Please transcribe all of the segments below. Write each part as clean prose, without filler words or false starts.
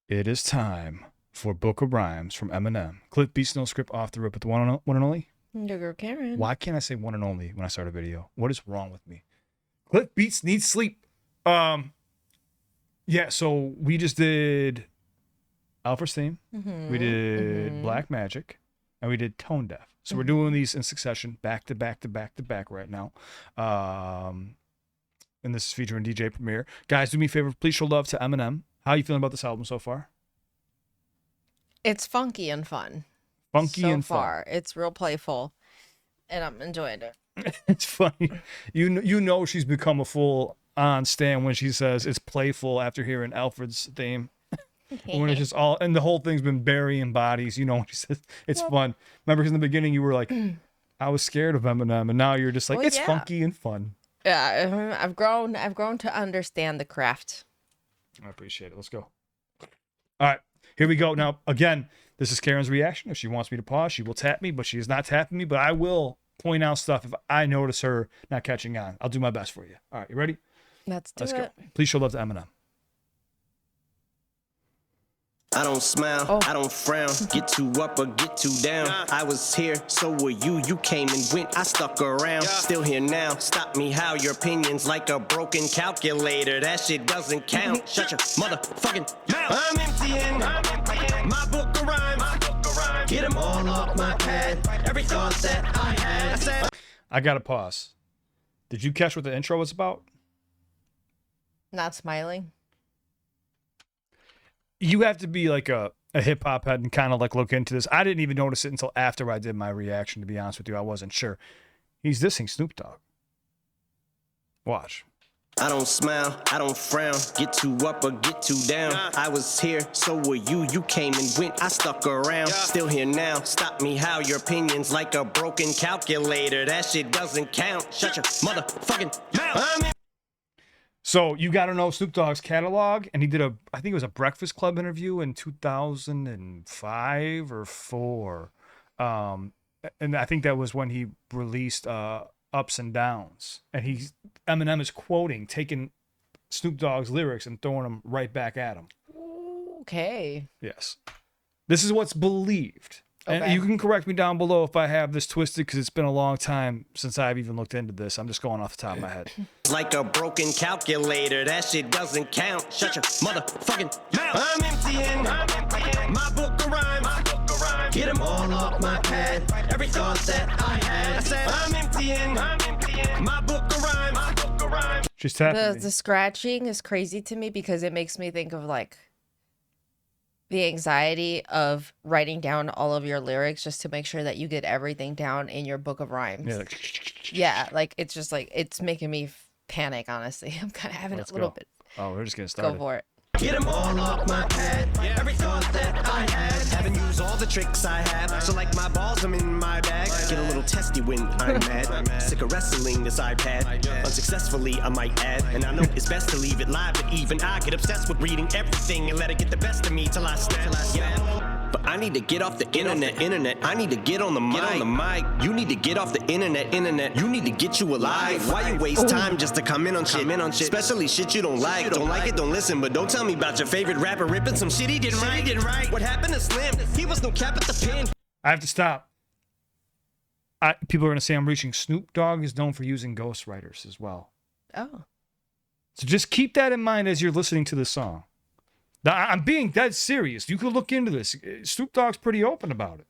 It is time for Book of Rhymes from Eminem. CliffBeats, no script, off the rip with the one and only. Your girl Karen. Why can't I say one and only when I start a video? What is wrong with me? CliffBeats needs sleep. Yeah, so we just did Alfred's theme. We did Black Magic. And we did Tone Deaf. So we're doing these in succession, back to back to back to back right now. And this is featuring DJ Premier. Guys, do me a favor. Please show love to Eminem. How are you feeling about this album so far? It's funky and fun. Funky and fun. So far, it's real playful, and I'm enjoying it. It's funny. You know she's become a full-on stan when she says it's playful after hearing Alfred's theme. When it's just all, and the whole thing's been burying bodies. You know, when she says it's fun. Remember, because in the beginning you were like, I was scared of Eminem, and now you're just like, it's funky and fun. Yeah, I've grown to understand the craft. I appreciate it. Let's go. All right, here we go. Now, again, this is Karen's reaction. If she wants me to pause, she will tap me, but she is not tapping me. But I will point out stuff if I notice her not catching on. I'll do my best for you. All right, you ready? Let's go. it. Please show love to Eminem. I don't smile, I don't frown, get too up or get too down. I was here, so were you, you came and went, I stuck around. Still here now, stop me how your opinion's like a broken calculator. That shit doesn't count, shut your motherfucking mouth. I'm emptying my book of rhymes, get them all off my pad, every thought that I had. I gotta pause. Did you catch what the intro was about? Not smiling. You have to be like a hip hop head and kind of like look into this. I didn't even notice it until after I did my reaction, to be honest with you. I wasn't sure. He's dissing Snoop Dogg. Watch. I don't smile, I don't frown, get too up or get too down. I was here, so were you, you came and went, I stuck around. Still here now, stop me how your opinion's like a broken calculator. That shit doesn't count, shut your motherfucking mouth. So you got to know Snoop Dogg's catalog, and he did I think it was a Breakfast Club interview in 2005 or 4. And I think that was when he released Ups and Downs. And Eminem is quoting, taking Snoop Dogg's lyrics and throwing them right back at him. Okay. Yes. This is what's believed. Okay. And you can correct me down below if I have this twisted, because it's been a long time since I've even looked into this. I'm just going off the top of my head. Like a broken calculator, that shit doesn't count. Shut your motherfucking mouth. I'm emptying my book of rhymes. Get them all off my pad, every thought that I had. I said I'm emptying my book of rhymes. She's tapping me. The scratching is crazy to me because it makes me think of like the anxiety of writing down all of your lyrics just to make sure that you get everything down in your book of rhymes. Yeah, like it's just like, it's making me panic, honestly. I'm kind of having a little bit. Oh, we're just getting started. Go for it. Get them all off my pad, every thought that I had. Haven't used all the tricks I have, so like my balls, I'm in my bag. Get a little testy when I'm mad. Sick of wrestling this iPad, unsuccessfully I might add. And I know it's best to leave it live, but even I get obsessed with reading everything and let it get the best of me till I snap. But I need to get off the internet. I need to get on the mic. You need to get off the internet. You need to get you alive. Why you waste time just to come in on shit? Especially shit you don't like. Don't like it, don't listen. But don't tell me about your favorite rapper ripping some shit he didn't write. What happened to Slim? He was no cap at the pin. I have to stop. People are going to say I'm reaching. Snoop Dogg is known for using ghostwriters as well. Oh. So just keep that in mind as you're listening to this song. I'm being dead serious. You could look into this. Snoop Dogg's pretty open about it.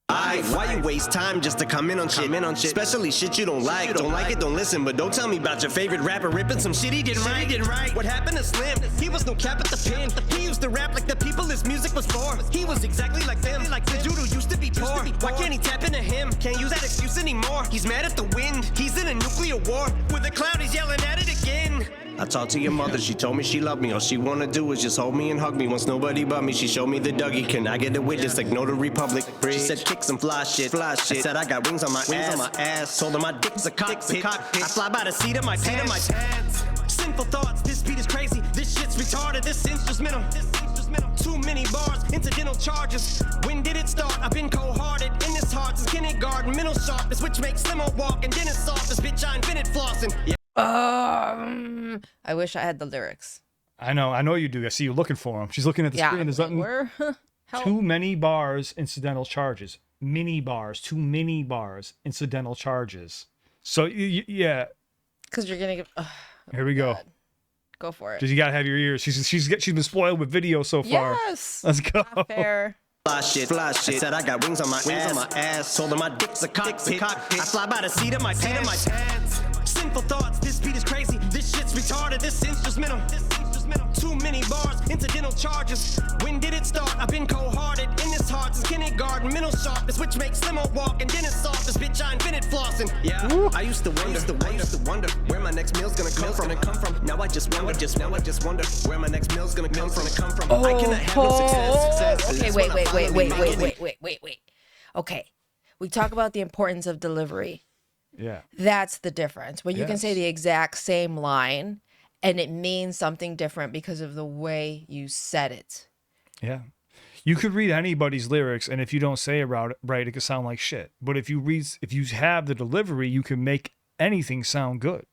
Why you waste time just to come in on shit? Especially shit you don't like. Don't like it, don't listen. But don't tell me about your favorite rapper ripping some shit he didn't write. What happened to Slim? He was no cap at the pen. He used to rap like the people his music was for. He was exactly like them. Like the dude who used to be poor. Why can't he tap into him? Can't use that excuse anymore. He's mad at the wind. He's in a nuclear war. With a cloud, he's yelling at it again. I talked to your mother, she told me she loved me. All she wanna do is just hold me and hug me. Wants nobody but me, she showed me the Dougie. Can I get a witness, like no the Republic? She said kick some fly shit. I said I got wings on my ass. Told her my dick's a cockpit. I fly by the seat of my pants. Sinful thoughts, this beat is crazy. This shit's retarded, this instrumental. Too many bars, incidental charges. When did it start? I've been cold-hearted in this heart since kindergarten. Mental sharpness, which makes limo walk and dentist soft. This bitch I invented flossing. Yeah. I wish I had the lyrics. I know you do. I see you looking for them. She's looking at the screen. There's nothing. Too many bars, incidental charges. Mini bars, too many bars, incidental charges. So yeah. Because you're gonna get. Here we go. Go for it. You gotta have your ears. She's been spoiled with video so far. Yes. Let's go. Not fair. Fly shit. I said I got wings on my ass. Told her my dick's a cockpit. I fly by the seat of my pants. Sinful thoughts. This beat is crazy. This shit's retarded. This instrumental. Too many bars. Incidental charges. When did it start? I've been cold-hearted in this heart since kindergarten. Mental sharpness, which makes limo walk and dentist softness. Bitch, I invented flossing. Yeah. Ooh. I used to wonder where my next meal's gonna come from. Now I just wonder where my next meal's gonna come from. I cannot have no success. Okay, wait. Okay, we talk about the importance of delivery. Yeah. That's the difference. When you can say the exact same line and it means something different because of the way you said it. Yeah. You could read anybody's lyrics, and if you don't say it right, it could sound like shit. But if you have the delivery, you can make anything sound good.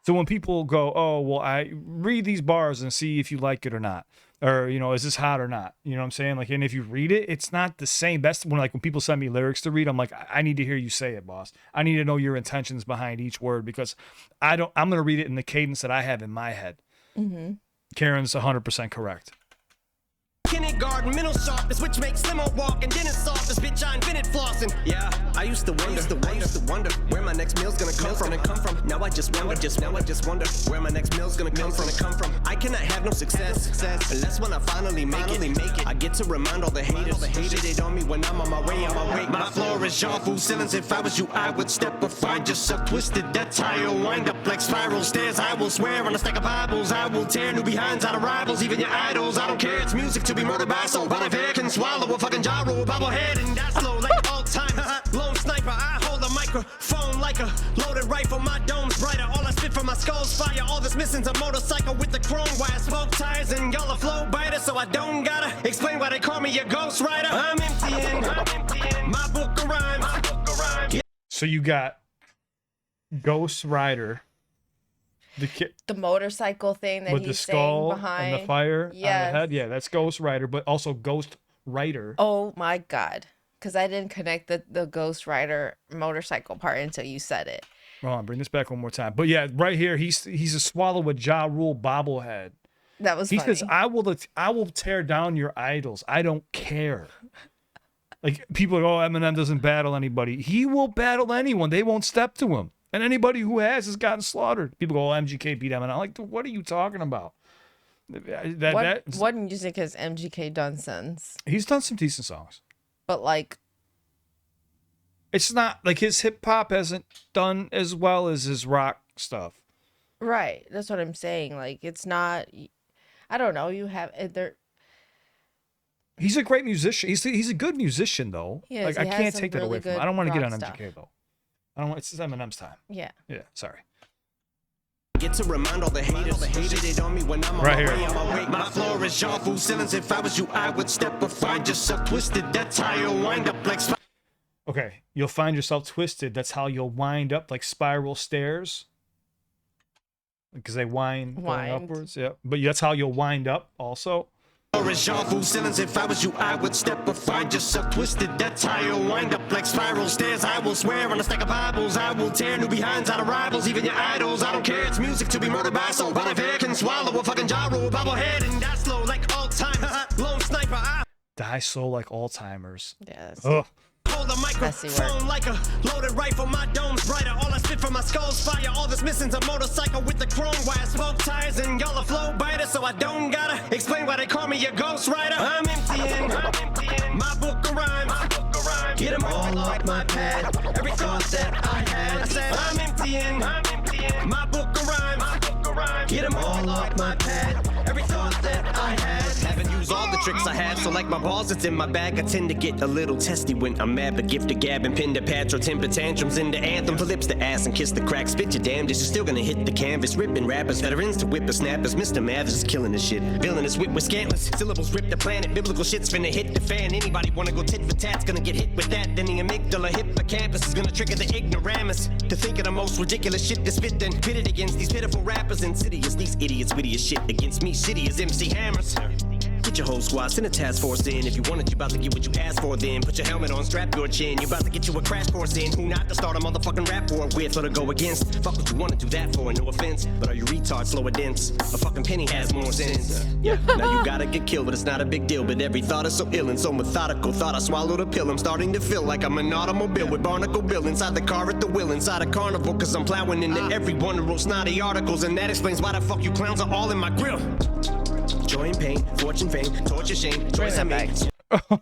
So when people go, oh, well, I read these bars and see if you like it or not. Or, is this hot or not? You know what I'm saying? Like, and if you read it, it's not the same. That's when people send me lyrics to read, I'm like, I need to hear you say it, boss. I need to know your intentions behind each word, because I'm going to read it in the cadence that I have in my head. Mm-hmm. Karen's 100% correct. Kindergarten, mental sharpness, which makes limo walk and dentist softness. Bitch, I invented flossing. Yeah, I used to wonder where my next meal's gonna come from. Now I just wonder where my next meal's gonna come from. I cannot have no success unless when I finally make it. I get to remind all the haters it on me when I'm on my way. My floor is jaw full ceilings. If I was you, I would step or find just so twisted. That's how you'll wind up like spiral stairs. I will swear on a stack of Bibles. I will tear new behinds out of rivals, even your idols. I don't care. It's music to be murdered by soul, but if air can swallow a fucking gyro, bobblehead and die slow like all time. Lone sniper, I hold a microphone like a loaded rifle. My dome's brighter, all I spit from my skull's fire. All that's missing's a motorcycle with the chrome wire, smoke tires, and y'all a flow biter, so I don't gotta explain why they call me a ghost rider. I'm emptying my book of rhymes. So you got Ghost Rider. The motorcycle thing that with he's the skull saying behind and the fire on the Yes. head. Yeah, that's Ghost Rider, but also Ghost Rider. Oh my God. Because I didn't connect the Ghost Rider motorcycle part until you said it. Hold on, bring this back one more time. But yeah, right here, he's a Swallow with Ja Rule bobblehead. That was funny. He says, I will tear down your idols. I don't care. Like, people are, oh, Eminem doesn't battle anybody. He will battle anyone. They won't step to him. And anybody who has gotten slaughtered. People go, oh, MGK beat Eminem. I'm like, what are you talking about? What music has MGK done since? He's done some decent songs. But like, it's not like his hip hop hasn't done as well as his rock stuff. right. That's what I'm saying. Like, it's not, I don't know. You have, there. He's a great musician. He's a good musician though. He is. Like, He I has can't some take that really away from him. good I don't want to get on rock MGK stuff. though. I don't want, it's Eminem's time. Yeah. Yeah, sorry. Get to remind all the haters it on me when I'm on Right my here. way. My floor is jaw full ceilings. If I was you, I would step or find just so twisted. That's how you'll wind up like. Okay, you'll find yourself twisted. That's how you'll wind up like spiral stairs. Because they wind going upwards. Yeah, but that's how you'll wind up also. Floor is jaw full ceilings. If I was you, I would step or find just so twisted. That's how you'll wind up like spiral stairs. I will swear on a stack of Bibles. I will tear new behinds out of rivals, even your idols. I don't care. It's music to be murdered by soul. But if air can swallow a fucking gyro, bobblehead and die slow like all time. Lone sniper, I Die slow like Alzheimer's. Yes. Ugh. hold a Messy microphone like a loaded rifle. My dome's brighter. All I spit from my skull's fire. All that's missing's a motorcycle with the chrome wire, smoke tires, and y'all a flow biter, so I don't gotta explain why they call me a ghost rider. I'm emptying my book of rhymes. Get them all off my pad. Every thought that I had. I said I'm emptying my book of rhymes. Get them all off my pad. Every thought that I had. Haven't used all the tricks I have. So like my balls, it's in my bag. I tend to get a little testy when I'm mad, but gift to gab and pin to patch or temper tantrums into anthem. For lips to ass and kiss the crack. Spit your damnedest, you're still gonna hit the canvas. Ripping rappers, veterans to whippersnappers. Mr. Mathers is killing this shit. Villainous wit with scantless syllables rip the planet. Biblical shit's finna hit the fan. Anybody wanna go tit for tat's gonna get hit with that. Then the amygdala hippocampus is gonna trigger the ignoramus to think of the most ridiculous shit to spit, then pit it against these pitiful rappers. Insidious, these idiots witty as shit against me, shitty as MC Hammers. Get your whole squad, send a task force in. If you want it, you about to get what you asked for then. Put your helmet on, strap your chin. You about to get you a crash course in. Who not to start a motherfucking rap war with or to go against. Fuck what you wanna do that for, no offense. But are you retards, slow or dense? A fucking penny has more sense. Yeah, now you gotta get killed, but it's not a big deal. But every thought is so ill and so methodical. Thought I swallowed a pill, I'm starting to feel like I'm an automobile with Barnacle Bill inside the car at the wheel, inside a carnival. Cause I'm plowing into every one of those snotty articles. And that explains why the fuck you clowns are all in my grill. Joy and pain, fortune, fame, torture, shame, choice I made.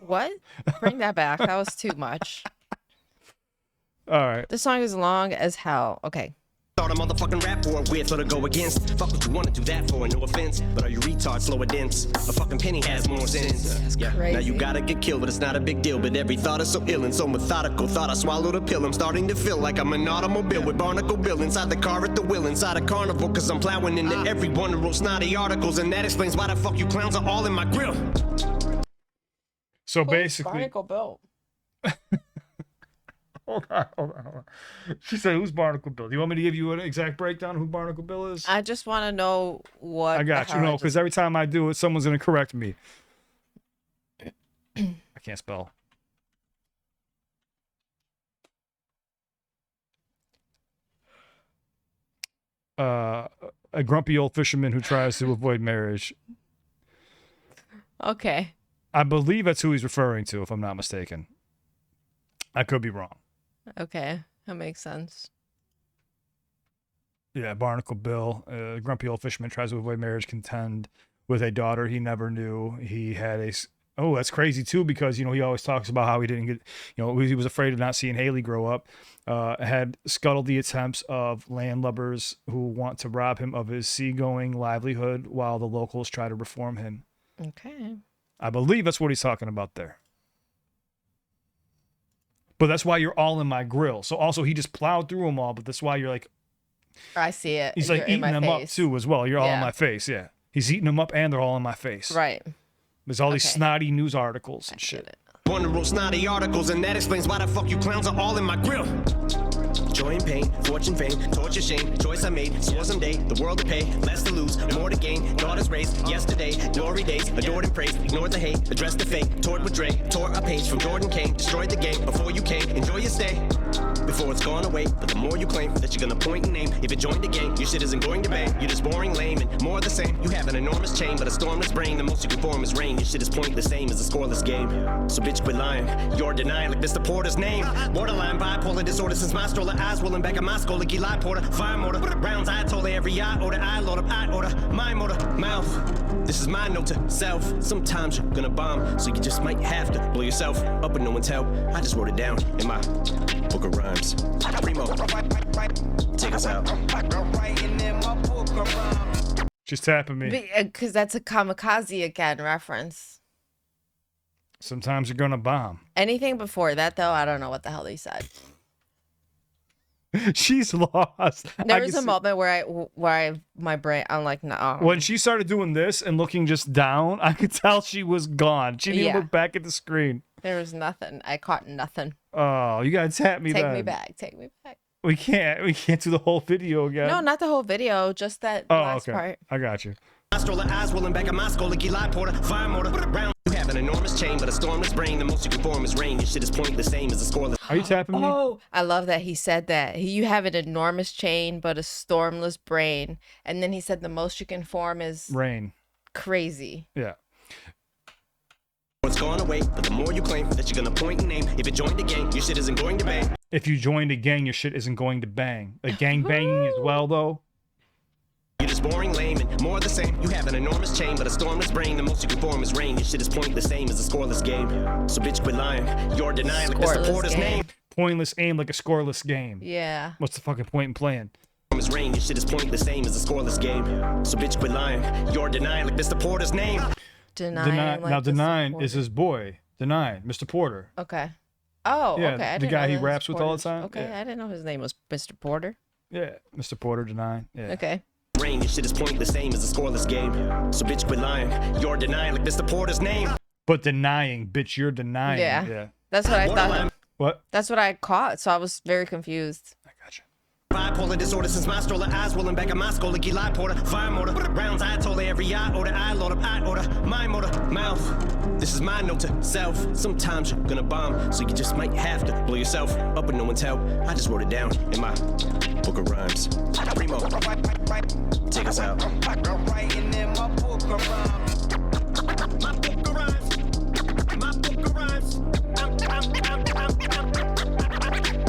What? Bring that back. That was too much. All right. This song is long as hell. Okay. Start a motherfucking rap war with or to go against. Fuck what you wanna do that for, no offense. But are you retards, slow or dense? A fucking penny has more sense. That's yeah, crazy. now you gotta get killed, but it's not a big deal. But every thought is so ill and so methodical. Thought I swallowed a pill, I'm starting to feel like I'm an automobile with Barnacle Bill inside the car at the wheel, inside a carnival. Cause I'm plowing into every one of those snotty articles. And that explains why the fuck you clowns are all in my grill. So basically, Barnacle Bill. hold on. She said, "Who's Barnacle Bill?" Do you want me to give you an exact breakdown of who Barnacle Bill is? I just want to know what. I got you. No, because every time I do it, someone's gonna correct me. I can't spell. A grumpy old fisherman who tries to avoid marriage. Okay. I believe that's who he's referring to, if I'm not mistaken. I could be wrong. Okay. That makes sense. Yeah, Barnacle Bill, grumpy old fisherman tries to avoid marriage, contend with a daughter he never knew. He had a... Oh, that's crazy, too, because, he always talks about how he didn't get... he was afraid of not seeing Haley grow up. Had scuttled the attempts of landlubbers who want to rob him of his seagoing livelihood while the locals try to reform him. Okay. I believe that's what he's talking about there. But that's why you're all in my grill. So also, he just plowed through them all, but that's why you're like... I see it. He's like eating them up, too, as well. You're all in my face, yeah. He's eating them up, and they're all in my face. Right. There's all these snotty news articles and shit. One of those snotty articles, and that explains why the fuck you clowns are all in my grill. Joy and pain, fortune, fame, torture, shame, choice I made, swore someday, the world to pay, less to lose, more to gain, daughters raised, yesterday, glory days, adored and praised, ignored the hate, addressed the fake, toured with Dre, tore a page from Jordan Kane, destroyed the game, before you came, enjoy your stay, before it's gone away, but the more you claim, that you're gonna point and name, if you joined the game, your shit isn't going to bang, you're just boring, lame, and more of the same, you have an enormous chain, but a stormless brain, the most you can form is rain, your shit is pointless, same as a scoreless game, so bitch quit lying, you're denying like Mr. Porter's name, borderline bipolar disorder since my stroller, eyes rolling back at my skull, like Eli Porter, fire motor, rounds I told every eye order, I load up, I order, my motor, mouth, this is my note to self, sometimes you're gonna bomb, so you just might have to blow yourself up with no one's help, I just wrote it down in my book of rhymes, Primo, take us out. She's tapping me. Because that's a Kamikaze again reference. Sometimes you're gonna bomb. Anything before that, though, I don't know what the hell he said. She's lost. There was a moment where my brain, I'm like, no. When she started doing this and looking just down, I could tell she was gone. She didn't even look back at the screen. There was nothing. I caught nothing. Oh, you gotta tap me. Take me back. Take me back. We can't do the whole video again. No, not the whole video. Just that last part. I got you. I stroll the eyes rolling back at my skull like Eli Porter, fire motor, round. You have an enormous chain, but a stormless brain. The most you can form is rain. Your shit is pointless, same as a scoreless. Are you tapping me? Oh, I love that he said that. You have an enormous chain, but a stormless brain. And then he said the most you can form is rain. Crazy. Yeah. It's gone away, but the more you claim that you're gonna point and name, if you join the gang, your shit isn't going to bang. If you joined a gang, your shit isn't going to bang. A gang banging as well, though. You're just boring, lame, and more of the same. You have an enormous chain, but a stormless brain. The most you can form is rain. Your shit is pointless, same as a scoreless game. So bitch, quit lying. You're denying like Mr. Porter's name. Pointless aim like a scoreless game. Yeah. What's the fucking point in playing? Is rain. Your shit is pointless, same as a scoreless game. So bitch, quit lying. You're denying like Mr. Porter's name. Denying like now the Denying supporter. is his boy. Denying, Mr. Porter. Okay. Oh, Yeah, okay. I the didn't guy know he that his raps with all the Porter's- time? Okay, Yeah. I didn't know his name was Mr. Porter. Yeah, Mr. Porter Denying. Yeah. Okay. Rain, your shit is pointless, same as a scoreless game. So bitch, quit lying. You're denying like Mr. Porter's name. But denying, bitch, you're denying. Yeah. Yeah. That's what I thought. What? That's what I caught, so I was very confused. I gotcha. Bipolar disorder since my stroller, eyes rolling back in my skull like Eli Porter. Fire motor, rounds I told her every eye order, I load up, I order, my motor, mouth. This is my note to self. Sometimes you're gonna bomb, so you just might have to blow yourself up with no one's help. I just wrote it down in my book of rhymes. Primo, take us out. Writing in my book of rhymes. My book of rhymes. My book of rhymes.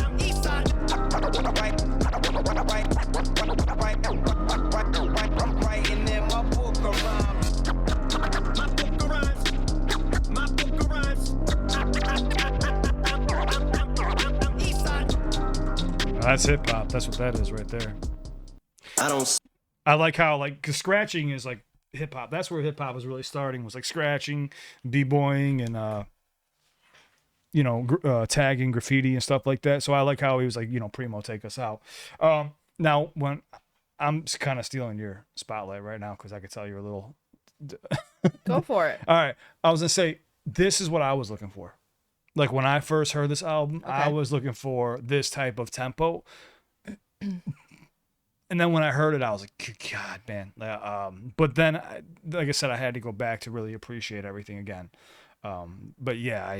I'm east side. Writing in my book of rhymes. My book of rhymes. My book of rhymes. I'm east side. That's hip hop. That's what that is right there. I don't. I like how like 'cause scratching is like hip hop. That's where hip hop was really starting. Was like scratching, b-boying, and tagging, graffiti, and stuff like that. So I like how he was like, Primo, take us out. Now when I'm kind of stealing your spotlight right now because I could tell you're a little. Go for it. All right, I was gonna say this is what I was looking for. Like when I first heard this album, I Okay. was looking for this type of tempo. And then when I heard it, I was like, God, man. But then, like I said, I had to go back to really appreciate everything again. But yeah,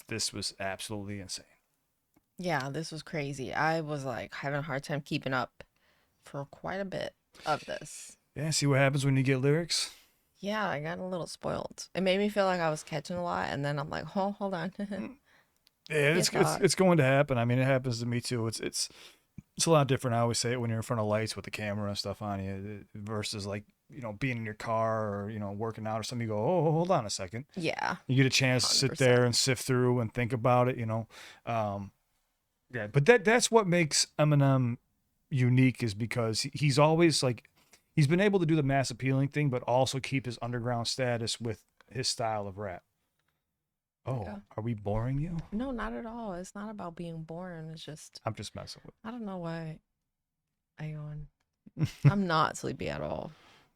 this was absolutely insane. Yeah, this was crazy. I was like having a hard time keeping up for quite a bit of this. Yeah, see what happens when you get lyrics? Yeah, I got a little spoiled. It made me feel like I was catching a lot, and then I'm like, oh, hold on. Yeah, it's going to happen. I mean, it happens to me too. It's a lot different. I always say it when you're in front of lights with the camera and stuff on you versus like, being in your car or, working out or something. You go, oh, hold on a second. Yeah. You get a chance to sit 100%. there and sift through and think about it, Yeah, but that's what makes Eminem unique is because he's always like, he's been able to do the mass appealing thing, but also keep his underground status with his style of rap. Oh, Yeah. Are we boring you? No, not at all. It's not about being boring. It's just, I'm just messing with I don't know why I yawn. I'm not sleepy at all.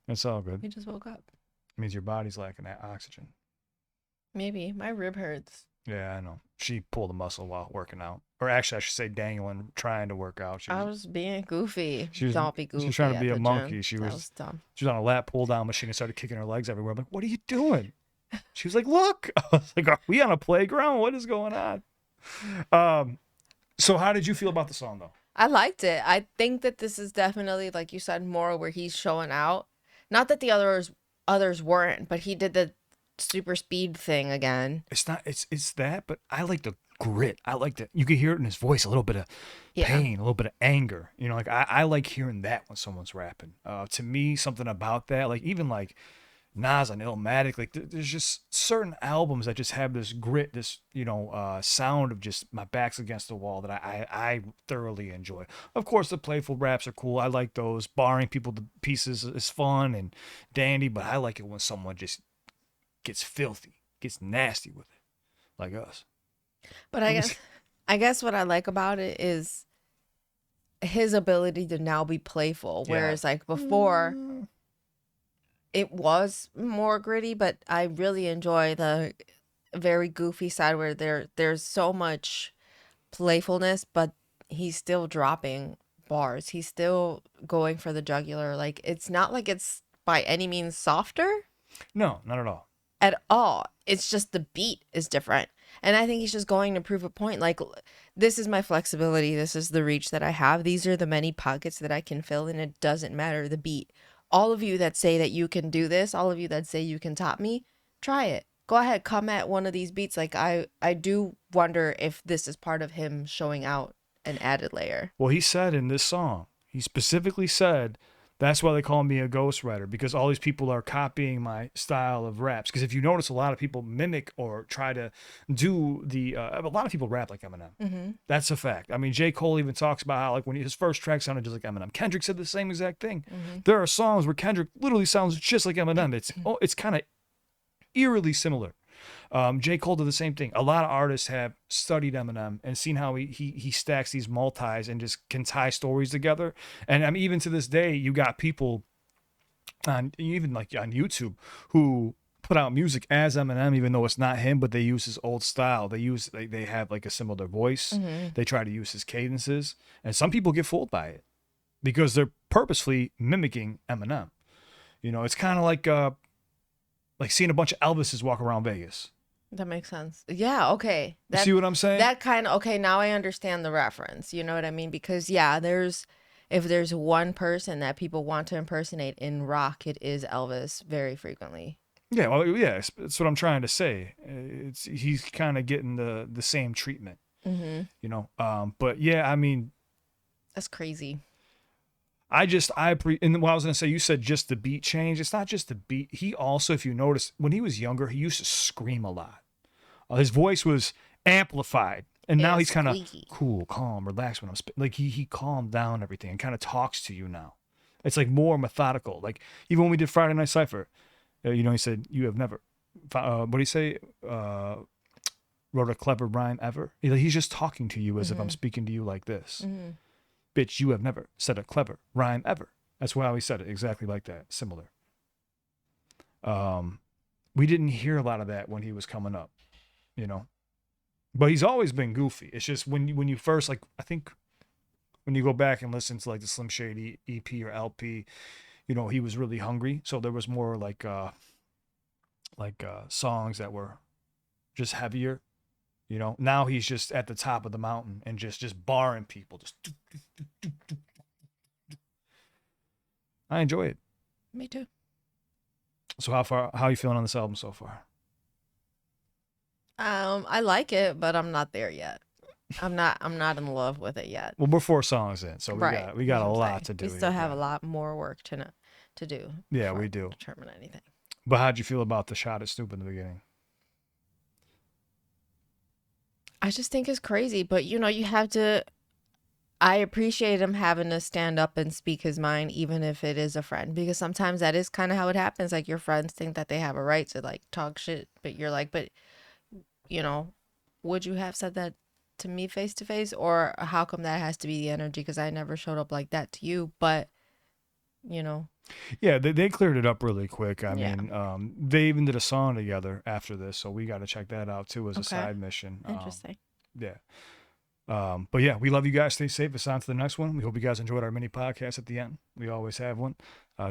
you. It's all good. We just woke up. It means your body's lacking that oxygen. Maybe. My rib hurts. Yeah, I know. She pulled a muscle while working out. Or actually, I should say dangling, trying to work out. I was being goofy. she was- Don't be she was goofy. trying to at be a the monkey. gym. She That was- dumb. She was on a lat pull down machine and started kicking her legs everywhere. I'm like, what are you doing? She was like, look. I was like, are we on a playground? What is going on? So how did you feel about the song though? I liked it. I think that this is definitely, like you said, more where he's showing out. Not that the others weren't, but he did the super speed thing again. It's not it's that, but I like the grit. I like that you can hear it in his voice, a little bit of Yeah. pain, a little bit of anger. Like I like hearing that when someone's rapping. To me, something about that, like even like Nas on Illmatic, like there's just certain albums that just have this grit, this sound of just my back's against the wall that I thoroughly enjoy. Of course, the playful raps are cool. I like those. Barring people to pieces is fun and dandy, but I like it when someone just gets filthy, gets nasty with it, like us. But I guess what I like about it is his ability to now be playful. Yeah. Whereas like before it was more gritty, but I really enjoy the very goofy side where there's so much playfulness, but he's still dropping bars. He's still going for the jugular. Like it's not like it's by any means softer No, not at all. at all. It's just the beat is different. And I think he's just going to prove a point. Like, this is my flexibility. This is the reach that I have. These are the many pockets that I can fill, and it doesn't matter the beat. All of you that say that you can do this, all of you that say you can top me, try it. Go ahead, come at one of these beats. Like, I do wonder if this is part of him showing out an added layer. Well, he said in this song, he specifically said, that's why they call me a ghostwriter, because all these people are copying my style of raps. Because if you notice, a lot of people mimic or try to do a lot of people rap like Eminem. Mm-hmm. That's a fact. I mean, J. Cole even talks about how, like, when his first track sounded just like Eminem. Kendrick said the same exact thing. Mm-hmm. There are songs where Kendrick literally sounds just like Eminem. It's kind of eerily similar. J. Cole did the same thing. A lot of artists have studied Eminem and seen how he stacks these multis and just can tie stories together. And I mean, even to this day, you got people on even like on YouTube who put out music as Eminem, even though it's not him, but they use his old style. They have like a similar voice. They try to use his cadences, and some people get fooled by it because they're purposefully mimicking Eminem. You know, it's kind of like seeing a bunch of Elvises walk around Vegas. That makes sense. Yeah, okay. You see what I'm saying? That kind of, okay, now I understand the reference. You know what I mean? Because, yeah, if there's one person that people want to impersonate in rock, it is Elvis very frequently. Yeah, well, yeah, that's what I'm trying to say. He's kind of getting the same treatment, you know? But, yeah, I mean. That's crazy. And what I was going to say, you said just the beat change. It's not just the beat. He also, if you notice, when he was younger, he used to scream a lot. His voice was amplified. And now he's kind of cool, calm, relaxed when I'm like he calmed down everything and kind of talks to you now. It's like more methodical. Like even when we did Friday Night Cypher, you know, he said, "You have never," what do you say? Wrote a clever rhyme ever. He's just talking to you as if I'm speaking to you like this. Bitch, you have never said a clever rhyme ever. That's how he said it, exactly like that, similar. We didn't hear a lot of that when he was coming up, you know. But he's always been goofy. It's just when you first, like, I think when you go back and listen to like the Slim Shady EP or LP, you know, he was really hungry. So there was more like songs that were just heavier, you know. Now he's just at the top of the mountain and just barring people. Just I enjoy it. Me too. So how are you feeling on this album so far? I like it, but I'm not there yet. I'm not in love with it yet. Well, we're 4 songs in, so we got a lot to do. We still have a lot more work to do. Yeah, we do. Determine anything. But how'd you feel about the shot at Snoop in the beginning? I just think it's crazy, but you know, you have to. I appreciate him having to stand up and speak his mind, even if it is a friend, because sometimes that is kind of how it happens. Like your friends think that they have a right to like talk shit, but you're like, but you know, would you have said that to me face to face, or how come that has to be the energy? Because I never showed up like that to you, but you know. Yeah, they cleared it up really quick. I mean, they even did a song together after this, so we got to check that out too as a side mission. Interesting. Yeah. But yeah, we love you guys. Stay safe. It's on to the next one. We hope you guys enjoyed our mini podcast at the end. We always have one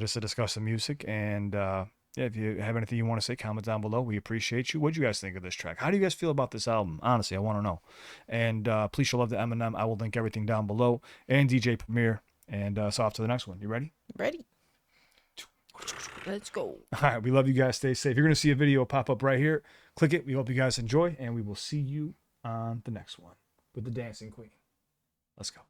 just to discuss the music. And yeah, if you have anything you want to say, comment down below. We appreciate you. What do you guys think of this track? How do you guys feel about this album? Honestly, I want to know. And please show love to Eminem. I will link everything down below. And DJ Premier. And so off to the next one. You ready? Ready. Let's go. All right. We love you guys. Stay safe. You're going to see a video pop up right here. Click it. We hope you guys enjoy. And we will see you on the next one with the Dancing Queen. Let's go.